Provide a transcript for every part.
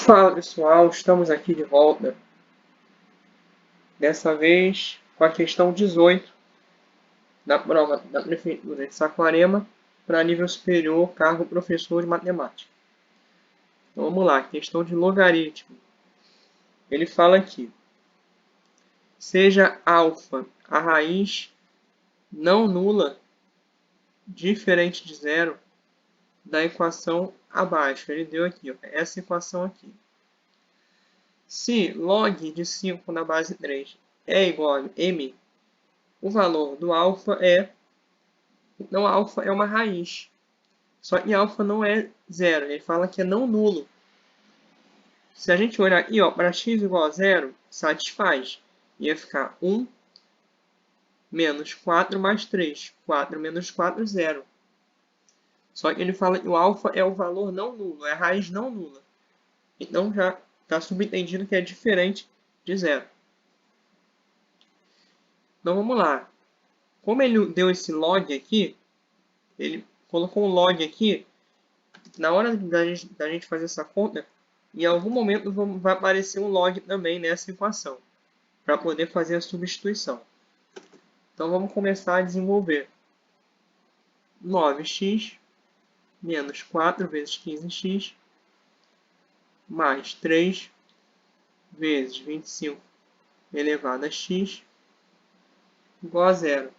Fala pessoal, estamos aqui de volta. Dessa vez com a questão 18 da prova da Prefeitura de Saquarema para nível superior, cargo professor de matemática. Então vamos lá, questão de logaritmo. Ele fala aqui: seja alfa a raiz não nula diferente de zero da equação abaixo. Ele deu aqui, ó, essa equação aqui. Se log de 5 na base 3 é igual a m, o valor do alfa é... Então, alfa é uma raiz. Só que alfa não é zero. Ele fala que é não nulo. Se a gente olhar aqui, para x igual a zero, satisfaz. Ia ficar 1 menos 4 mais 3. 4 menos 4, 0. Só que ele fala que o alfa é o valor não nulo, é a raiz não nula. Então, já está subentendido que é diferente de zero. Então, vamos lá. Como ele deu esse log aqui, ele colocou um log aqui, na hora da gente fazer essa conta, em algum momento vai aparecer um log também nessa equação, para poder fazer a substituição. Então vamos começar a desenvolver. 9x menos 4 vezes 15x mais 3 vezes 25 elevado a x igual a zero.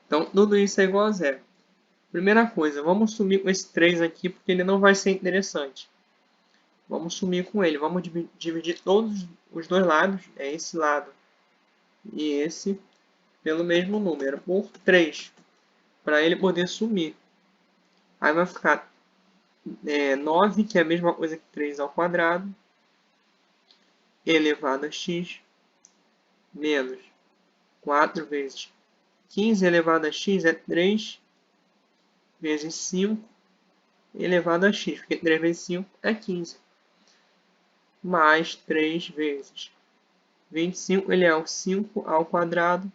Então, tudo isso é igual a zero. Primeira coisa, vamos sumir com esse 3 aqui, porque ele não vai ser interessante. Vamos sumir com ele. Vamos dividir todos os dois lados, é esse lado e esse, pelo mesmo número, por 3, para ele poder sumir. Aí vai ficar 9, que é a mesma coisa que 3 ao quadrado, elevado a x, menos 4 vezes 15 elevado a x é 3 vezes 5 elevado a x, porque 3 vezes 5 é 15. Mais 3 vezes 25, ele é o 5 ao quadrado,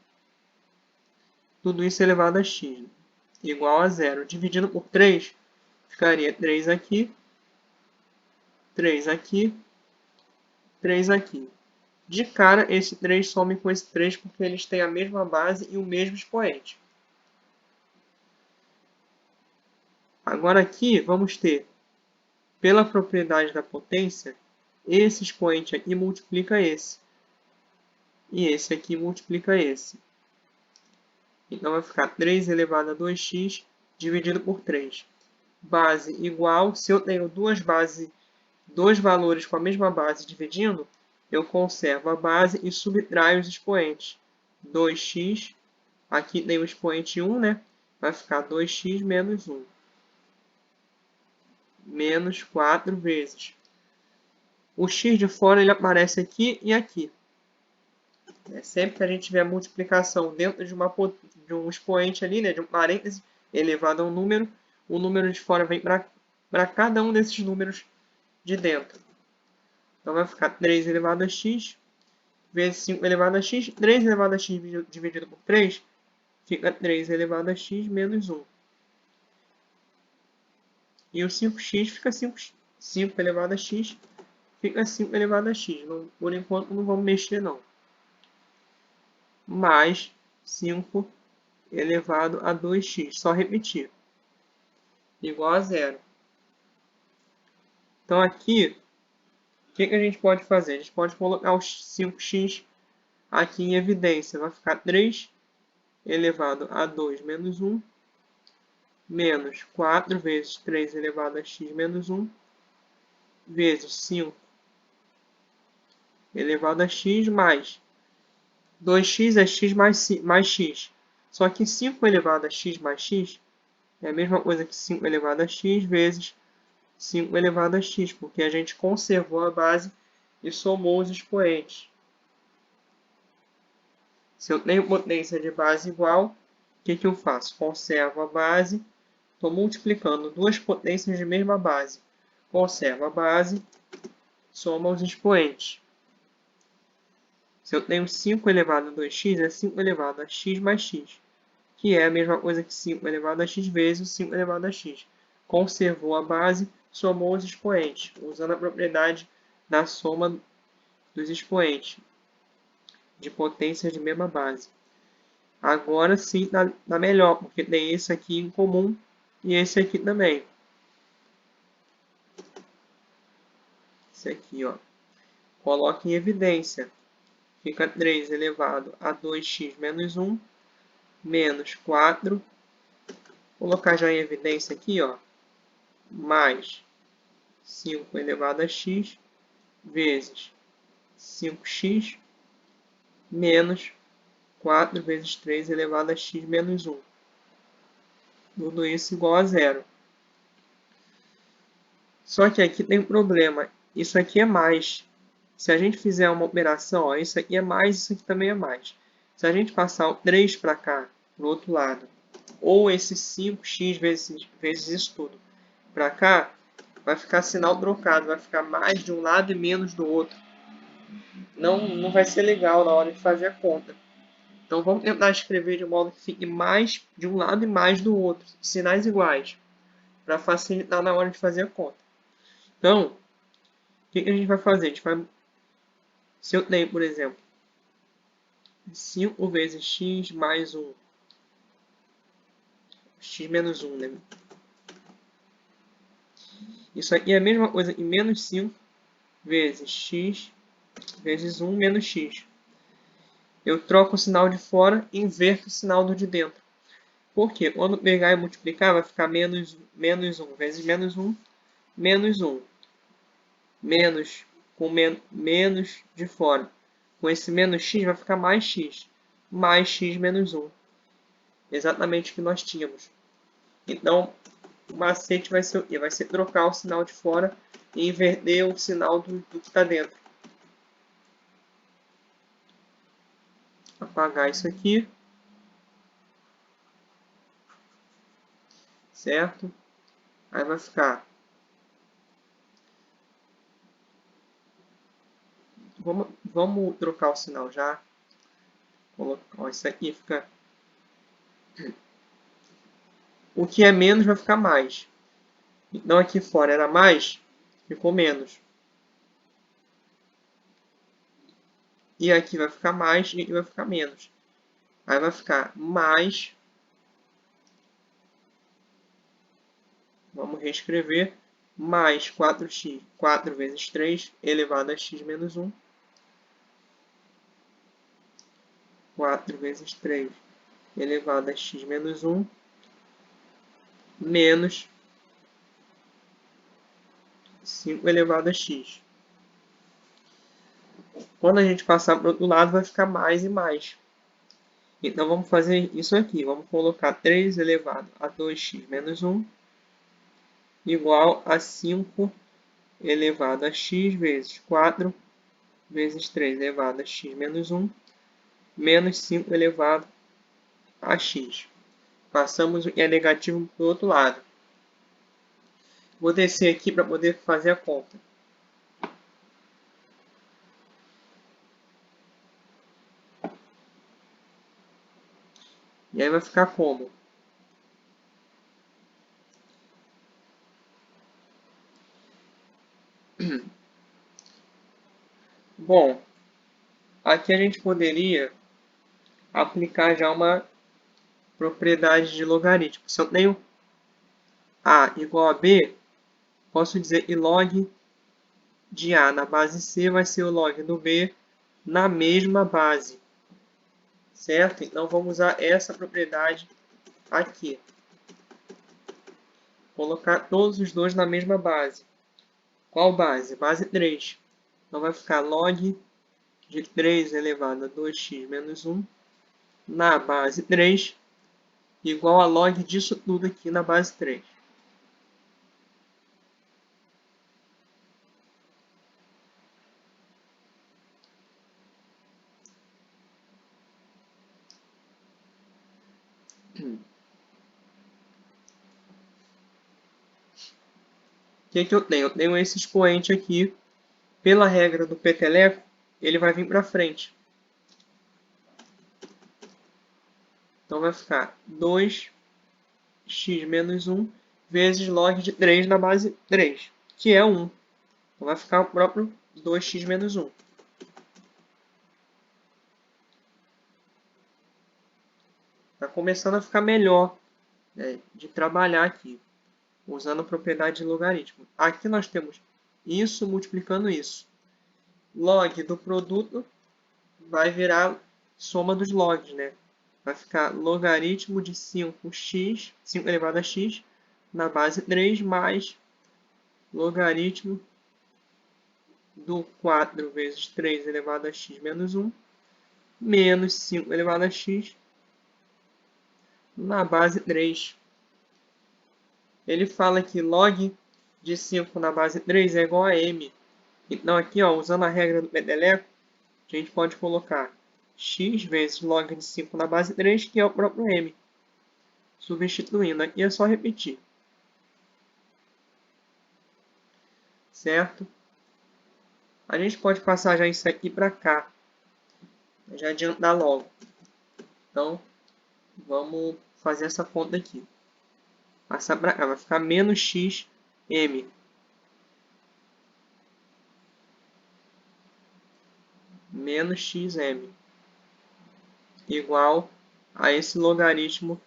tudo isso elevado a x, igual a zero. Dividindo por 3, ficaria 3 aqui, 3 aqui, 3 aqui. De cara, esse 3 some com esse 3 porque eles têm a mesma base e o mesmo expoente. Agora aqui vamos ter, pela propriedade da potência, esse expoente aqui multiplica esse. E esse aqui multiplica esse. Então vai ficar 3 elevado a 2x dividido por 3. Base igual, se eu tenho dois valores com a mesma base dividindo, eu conservo a base e subtraio os expoentes. 2x, aqui tem o expoente 1, né? Vai ficar 2x menos 1. Menos 4 vezes. O x de fora ele aparece aqui e aqui. Sempre que a gente tiver a multiplicação dentro de um expoente ali, né, de um parêntese elevado a um número, o número de fora vem para cada um desses números de dentro. Então vai ficar 3 elevado a x vezes 5 elevado a x. 3 elevado a x dividido por 3 fica 3 elevado a x menos 1. E o 5x fica 5 elevado a x fica 5 elevado a x. Não, por enquanto não vamos mexer não. Mais 5 elevado a 2x. Só repetir. Igual a zero. Então aqui, o que a gente pode fazer? A gente pode colocar o 5x aqui em evidência. Vai ficar 3 elevado a 2 menos 1, menos 4 vezes 3 elevado a x menos 1, vezes 5 elevado a x, mais 2x é x mais x. Só que 5 elevado a x mais x é a mesma coisa que 5 elevado a x vezes 5 elevado a x, porque a gente conservou a base e somou os expoentes. Se eu tenho potência de base igual, o que eu faço? Conservo a base, estou multiplicando duas potências de mesma base. Conservo a base, soma os expoentes. Se eu tenho 5 elevado a 2x, é 5 elevado a x mais x, que é a mesma coisa que 5 elevado a x vezes o 5 elevado a x. Conservou a base, somou os expoentes, usando a propriedade da soma dos expoentes de potências de mesma base. Agora sim dá melhor, porque tem esse aqui em comum e esse aqui também. Esse aqui, ó. Coloque em evidência. Fica 3 elevado a 2x menos 1, menos 4. Vou colocar já em evidência aqui, ó. Mais 5 elevado a x, vezes 5x, menos 4 vezes 3 elevado a x menos 1. Tudo isso igual a zero. Só que aqui tem um problema. Isso aqui é mais. Se a gente fizer uma operação, ó, isso aqui é mais, isso aqui também é mais. Se a gente passar o 3 para cá, para o outro lado, ou esse 5x vezes isso tudo para cá, vai ficar sinal trocado, vai ficar mais de um lado e menos do outro. Não vai ser legal na hora de fazer a conta. Então vamos tentar escrever de modo que fique mais de um lado e mais do outro, sinais iguais, para facilitar na hora de fazer a conta. Então, o que a gente vai fazer? A gente vai, se eu tenho, por exemplo, 5 vezes x mais 1, x menos 1, né? Isso aqui é a mesma coisa que menos 5 vezes x vezes 1 menos x. Eu troco o sinal de fora e inverto o sinal do de dentro. Por quê? Quando pegar e multiplicar, vai ficar menos 1 vezes menos 1, menos 1. Menos com menos de fora. Com esse menos x vai ficar mais x. Mais x menos 1. Exatamente o que nós tínhamos. Então, o macete vai ser o quê? Vai ser trocar o sinal de fora e inverter o sinal do que está dentro. Apagar isso aqui. Certo? Aí vai ficar. Vamos trocar o sinal já. Ó, isso aqui fica. O que é menos vai ficar mais. Então aqui fora era mais, ficou menos. E aqui vai ficar mais e aqui vai ficar menos. Aí vai ficar mais. Vamos reescrever. Mais 4x, 4 vezes 3 elevado a x menos 1. 4 vezes 3 elevado a x menos 1. Menos 5 elevado a x. Quando a gente passar para o outro lado, vai ficar mais e mais. Então, vamos fazer isso aqui. Vamos colocar 3 elevado a 2x menos 1 igual a 5 elevado a x vezes 4 vezes 3 elevado a x menos 1 menos 5 elevado a x. Passamos o que é negativo para o outro lado. Vou descer aqui para poder fazer a conta. E aí vai ficar como? Bom, aqui a gente poderia aplicar já uma propriedade de logaritmo. Se eu tenho a igual a b, posso dizer que log de a na base c vai ser o log do b na mesma base. Certo? Então, vamos usar essa propriedade aqui. Colocar todos os dois na mesma base. Qual base? Base 3. Então, vai ficar log de 3 elevado a 2x menos 1 na base 3 igual a log disso tudo aqui na base 3. O que eu tenho? Eu tenho esse expoente aqui. Pela regra do peteleco, ele vai vir para frente. Então, vai ficar 2x menos 1 vezes log de 3 na base 3, que é 1. Então, vai ficar o próprio 2x menos 1. Está começando a ficar melhor, né, de trabalhar aqui, usando a propriedade de logaritmo. Aqui nós temos isso multiplicando isso. Log do produto vai virar soma dos logs, né? Vai ficar logaritmo de 5x, 5 elevado a x, na base 3, mais logaritmo do 4 vezes 3 elevado a x menos 1, menos 5 elevado a x, na base 3. Ele fala que log de 5 na base 3 é igual a m. Então, aqui, ó, usando a regra do Mendeley, a gente pode colocar x vezes log de 5 na base 3, que é o próprio m. Substituindo, aqui é só repetir. Certo? A gente pode passar já isso aqui para cá. Já adiantar logo. Então, vamos fazer essa conta aqui. Passar para cá, vai ficar menos x m. Menos xm. Igual a esse logaritmo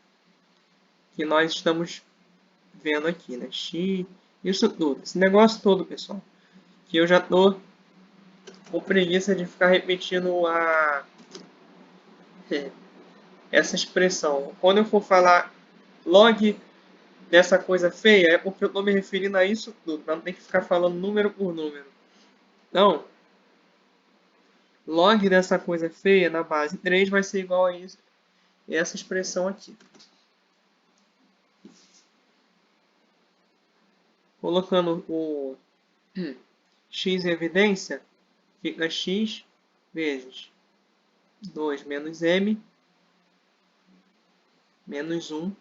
que nós estamos vendo aqui, né? X, isso tudo. Esse negócio todo, pessoal. Que eu já estou com preguiça de ficar repetindo essa expressão. Quando eu for falar log dessa coisa feia, é porque eu estou me referindo a isso tudo, para não ter que ficar falando número por número. Então, log dessa coisa feia na base 3 vai ser igual a isso, essa expressão aqui. Colocando o x em evidência, fica x vezes 2 menos m menos 1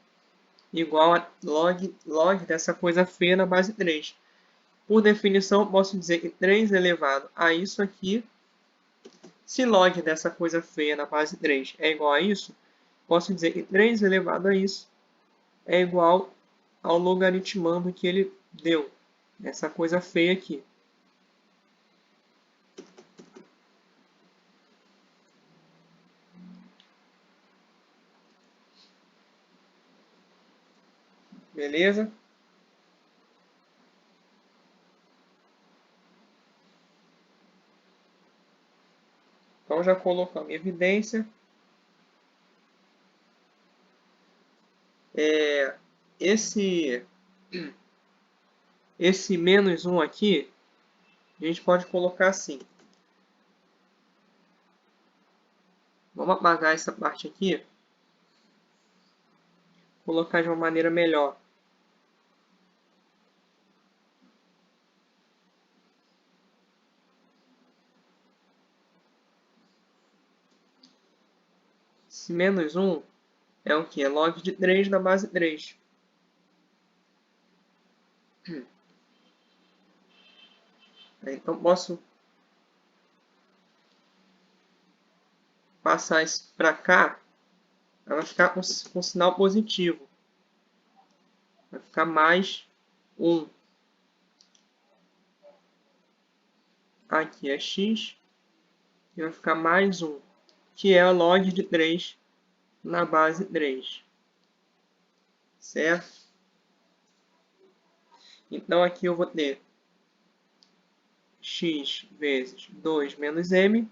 igual a log dessa coisa feia na base 3. Por definição, eu posso dizer que 3 elevado a isso aqui, se log dessa coisa feia na base 3 é igual a isso, posso dizer que 3 elevado a isso é igual ao logaritmando que ele deu, essa coisa feia aqui. Beleza? Então, já colocamos em evidência. Esse menos 1 aqui, a gente pode colocar assim. Vamos apagar essa parte aqui. Colocar de uma maneira melhor. Esse menos 1 é o que? É log de 3 na base 3. Então, posso passar isso para cá. Vai ficar com sinal positivo. Vai ficar mais 1. Aqui é x. E vai ficar mais 1. Que é o log de 3 na base 3. Certo? Então, aqui eu vou ter x vezes 2 menos m.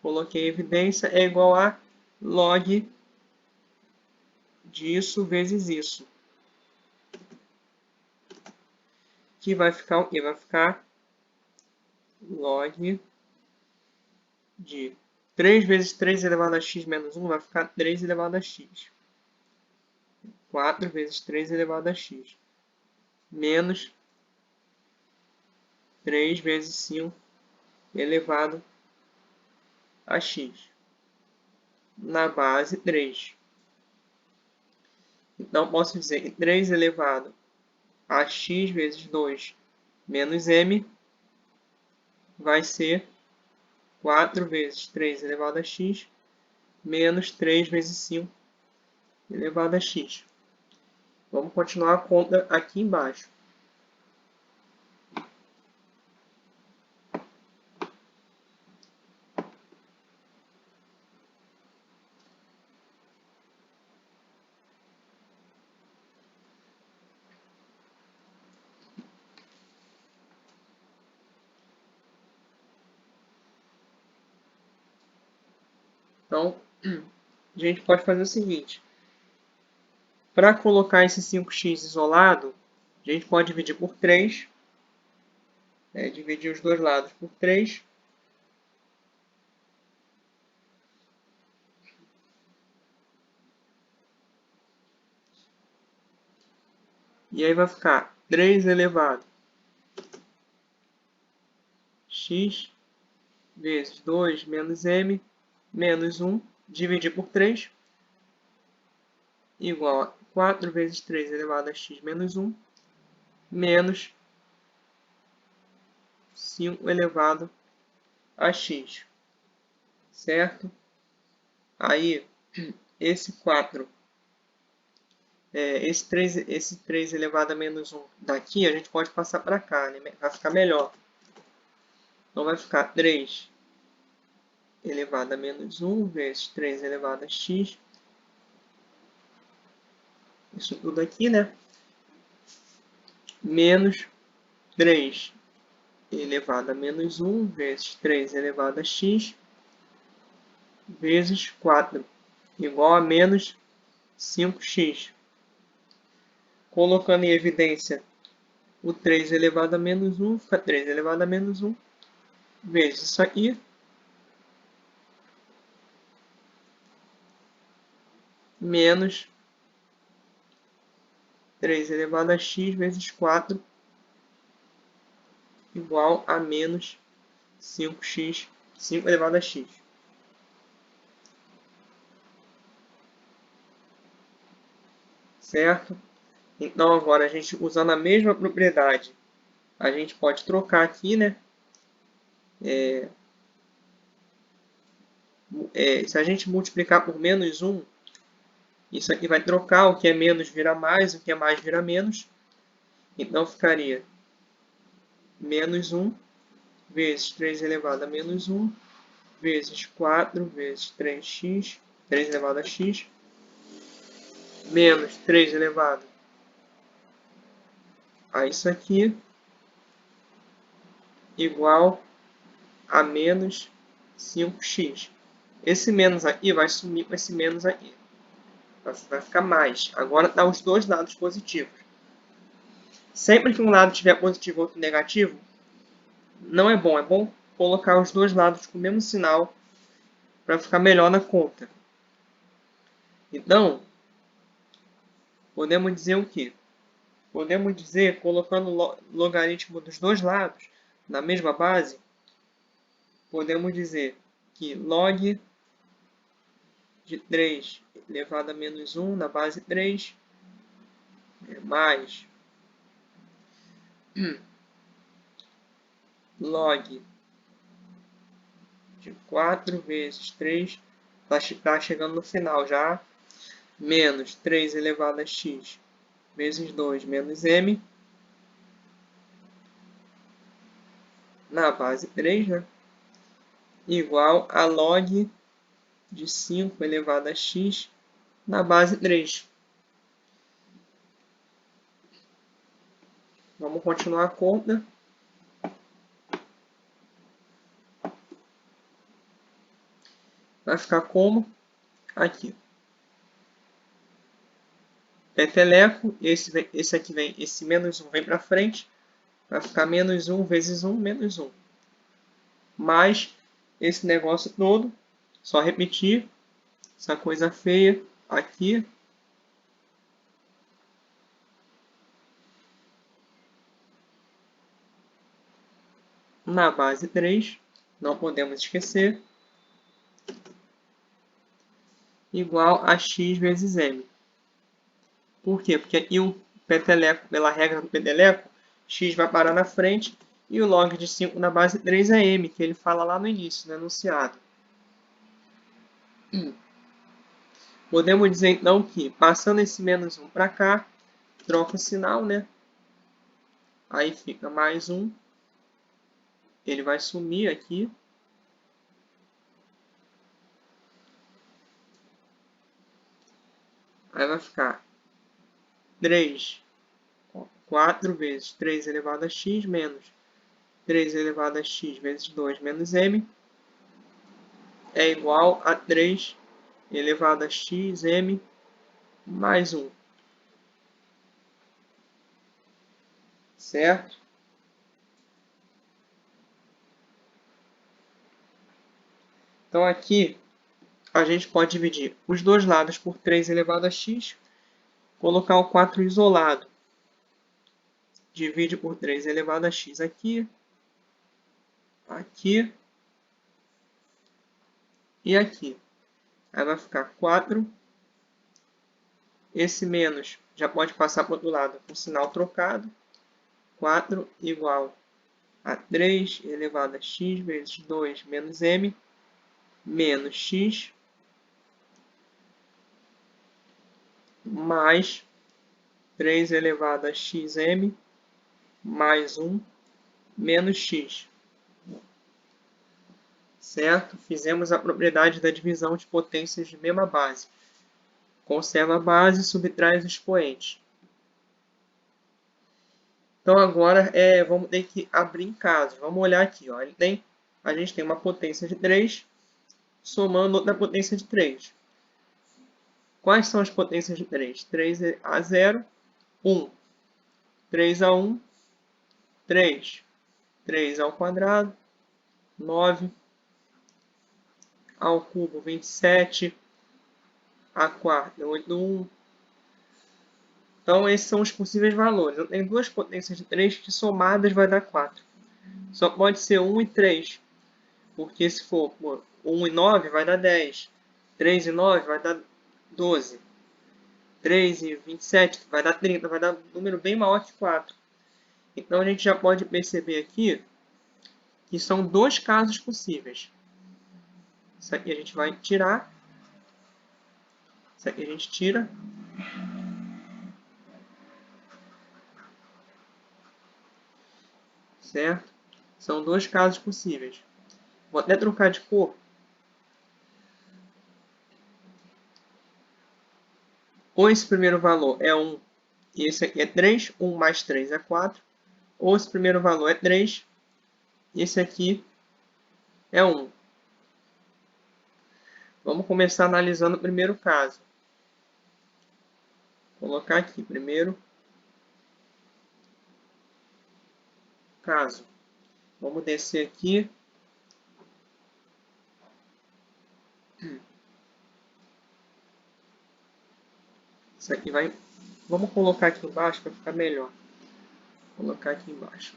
Coloquei em evidência, é igual a log disso vezes isso. Que vai ficar o quê? Vai ficar log de 3 vezes 3 elevado a x menos 1 vai ficar 3 elevado a x. 4 vezes 3 elevado a x. Menos 3 vezes 5 elevado a x. Na base 3. Então, posso dizer que 3 elevado a x vezes 2 menos m vai ser 4 vezes 3 elevado a x menos 3 vezes 5 elevado a x. Vamos continuar a conta aqui embaixo. Então, a gente pode fazer o seguinte. Para colocar esse 5x isolado, a gente pode dividir por 3. Dividir os dois lados por 3. E aí vai ficar 3 elevado x vezes 2 menos m menos 1, dividir por 3, igual a 4 vezes 3 elevado a x menos 1, menos 5 elevado a x. Certo? Aí, esse 4, esse 3 elevado a menos 1 daqui, a gente pode passar para cá, né? Vai ficar melhor. Então, vai ficar 3 elevado a menos 1 vezes 3 elevado a x. Isso tudo aqui, né? Menos 3 elevado a menos 1 vezes 3 elevado a x vezes 4, igual a menos 5x. Colocando em evidência o 3 elevado a menos 1, fica 3 elevado a menos 1 vezes isso aqui, menos 3 elevado a x vezes 4, igual a menos 5x, 5 elevado a x. Certo? Então, agora, a gente usando a mesma propriedade, a gente pode trocar aqui, né? Se a gente multiplicar por menos 1, isso aqui vai trocar, o que é menos vira mais, o que é mais vira menos. Então, ficaria menos 1 vezes 3 elevado a menos 1 vezes 4 vezes 3x, 3 elevado a x, menos 3 elevado a isso aqui, igual a menos 5x. Esse menos aqui vai sumir com esse menos aqui. Vai ficar mais. Agora dá os dois lados positivos. Sempre que um lado tiver positivo e outro negativo, não é bom. É bom colocar os dois lados com o mesmo sinal para ficar melhor na conta. Então, podemos dizer o quê? Podemos dizer, colocando o logaritmo dos dois lados na mesma base, podemos dizer que log de 3 elevado a menos 1 na base 3 é mais log de 4 vezes 3, está chegando no final já, menos 3 elevado a x vezes 2 menos m, na base 3, né? Igual a log de 5 elevado a x na base 3. Vamos continuar a conta. Vai ficar como? Aqui. Peteleco, esse aqui vem, esse menos 1 vem para frente. Vai ficar menos 1 vezes 1, menos 1. Mais esse negócio todo, só repetir essa coisa feia aqui. Na base 3, não podemos esquecer, igual a x vezes m. Por quê? Porque aqui o peteleco, pela regra do peteleco, x vai parar na frente e o log de 5 na base 3 é m, que ele fala lá no início, no enunciado. Podemos dizer então que, passando esse menos 1 para cá, troca o sinal, né? Aí fica mais 1. Ele vai sumir aqui. Aí vai ficar 3, 4 vezes 3 elevado a x menos 3 elevado a x vezes 2 menos m é igual a 3 elevado a x m mais 1. Certo? Então aqui a gente pode dividir os dois lados por 3 elevado a x, colocar o 4 isolado. Divide por 3 elevado a x aqui, aqui e aqui. Aí vai ficar 4. Esse menos já pode passar para o outro lado com sinal trocado. 4 igual a 3 elevado a x vezes 2 menos m menos x mais 3 elevado a xm mais 1 menos x. Certo? Fizemos a propriedade da divisão de potências de mesma base. Conserva a base e subtrai os expoentes. Então agora vamos ter que abrir em casos. Vamos olhar aqui. Ó. A gente tem uma potência de 3 somando outra potência de 3. Quais são as potências de 3? 3 a 0, 1. 3 a 1, 3. 3 ao quadrado, 9 ao cubo, 27. A quarta, 8, 1. Então, esses são os possíveis valores. Eu tenho duas potências de 3 que somadas vai dar 4. Só pode ser 1 e 3. Porque se for 1 e 9 vai dar 10. 3 e 9 vai dar 12. 3 e 27 vai dar 30. Vai dar um número bem maior que 4. Então, a gente já pode perceber aqui que são dois casos possíveis. Isso aqui a gente vai tirar. Isso aqui a gente tira. Certo? São dois casos possíveis. Vou até trocar de cor. Ou esse primeiro valor é 1 e esse aqui é 3. 1 mais 3 é 4. Ou esse primeiro valor é 3 e esse aqui é 1. Vamos começar analisando o primeiro caso. Vou colocar aqui, primeiro caso. Vamos descer aqui. Isso aqui vai... Vamos colocar aqui embaixo para ficar melhor. Vou colocar aqui embaixo.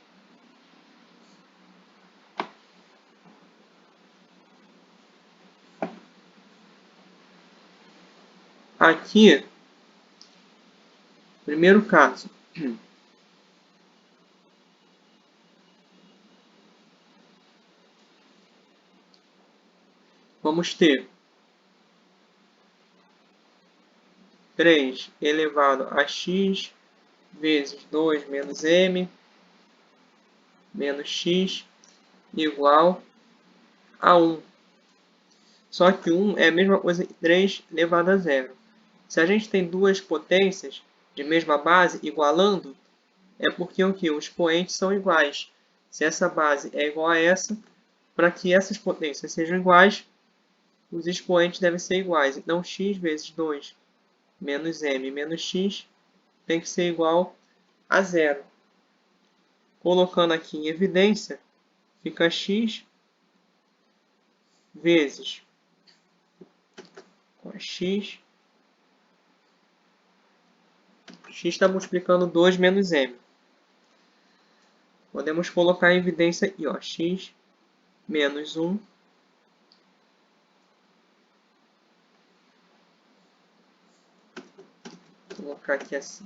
Aqui, primeiro caso. Vamos ter 3 elevado a x vezes 2 menos m menos x igual a 1. Só que 1 é a mesma coisa que 3 elevado a 0. Se a gente tem duas potências de mesma base igualando, é porque o que? Os expoentes são iguais. Se essa base é igual a essa, para que essas potências sejam iguais, os expoentes devem ser iguais. Então, x vezes 2 menos m menos x tem que ser igual a 0. Colocando aqui em evidência, fica x vezes x. X está multiplicando 2 menos m. Podemos colocar em evidência aqui, ó, x menos 1 vou colocar aqui assim.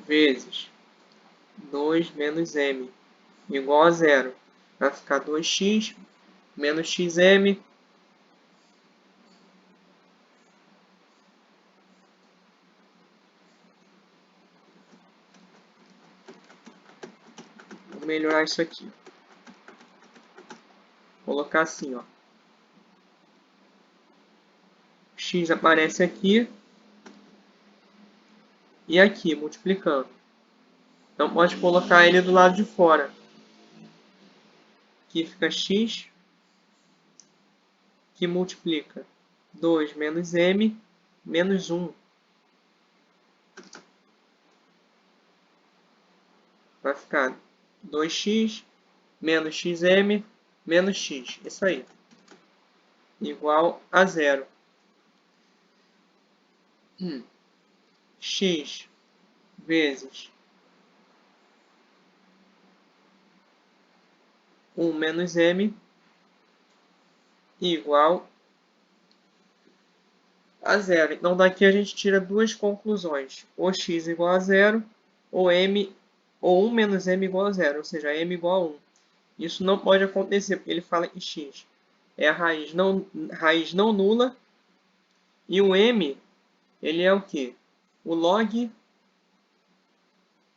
vezes 2 menos m igual a zero. Vai ficar 2x menos xm vou melhorar isso aqui. Vou colocar assim, ó. X aparece aqui e aqui, multiplicando. Então, pode colocar ele do lado de fora. Aqui fica x, que multiplica 2 menos m menos 1. Vai ficar 2x menos xm menos x. Isso aí. Igual a zero. X vezes 1 menos m igual a zero. Então, daqui a gente tira duas conclusões. Ou x igual a zero, ou 1 menos m igual a zero. Ou seja, m igual a 1. Isso não pode acontecer, porque ele fala que x é a raiz não nula. E o m, ele é o quê? O log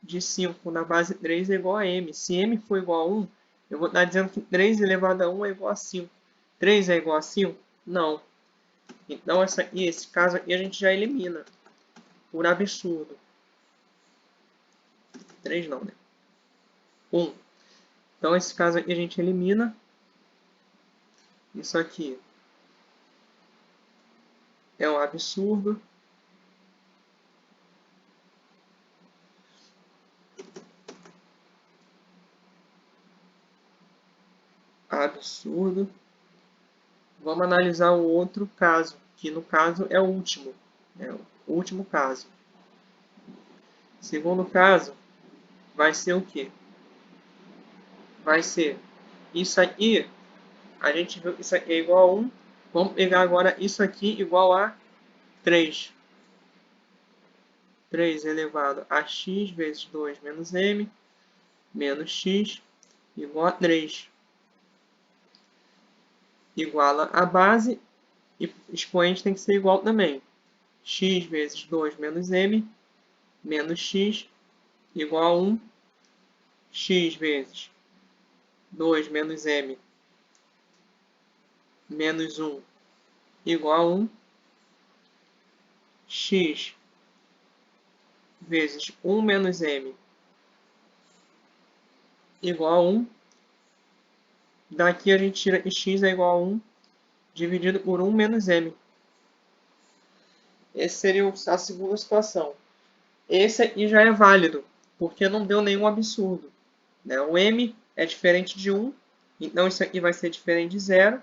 de 5 na base 3 é igual a m. Se m for igual a 1, eu vou estar dizendo que 3 elevado a 1 é igual a 5. 3 é igual a 5? Não. Então, esse caso aqui a gente já elimina. Por absurdo. 3 não, né? 1. Então, esse caso aqui a gente elimina. Isso aqui é um absurdo. Absurdo. Vamos analisar o outro caso, que no caso é o último. É o último caso. Segundo caso, vai ser o quê? Vai ser isso aqui. A gente viu que isso aqui é igual a 1. Vamos pegar agora isso aqui igual a 3. 3 elevado a x vezes 2 menos m menos x igual a 3. Iguala a base e expoente tem que ser igual também. X vezes 2 menos m menos x igual a 1. X vezes 2 menos m menos 1 igual a 1. X vezes 1 menos m igual a 1. Daqui a gente tira que x é igual a 1 dividido por 1 menos m. Essa seria a segunda situação. Esse aqui já é válido, porque não deu nenhum absurdo. Né? O m é diferente de 1, então isso aqui vai ser diferente de 0.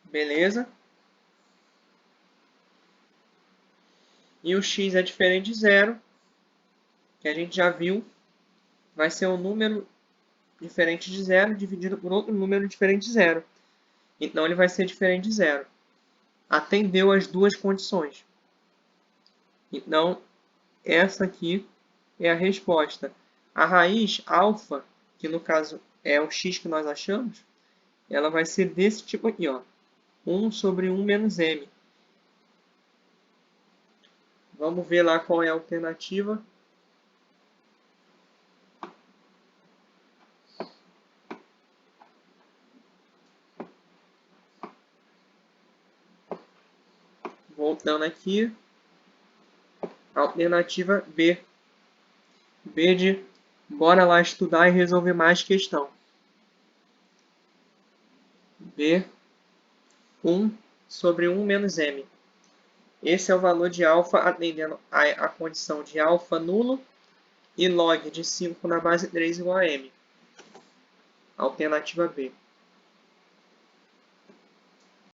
Beleza? E o x é diferente de 0, que a gente já viu. Vai ser um número diferente de 0 dividido por outro número diferente de 0. Então, ele vai ser diferente de 0. Atendeu as duas condições. Então, essa aqui é a resposta. A raiz alfa, que no caso é o x que nós achamos, ela vai ser desse tipo aqui, ó. 1 sobre 1 menos m. Vamos ver lá qual é a alternativa. Voltando aqui. Alternativa B. B de bora lá estudar e resolver mais questão. B, 1 sobre 1 menos m. Esse é o valor de alfa atendendo a condição de alfa nulo e log de 5 na base 3 igual a m. Alternativa B.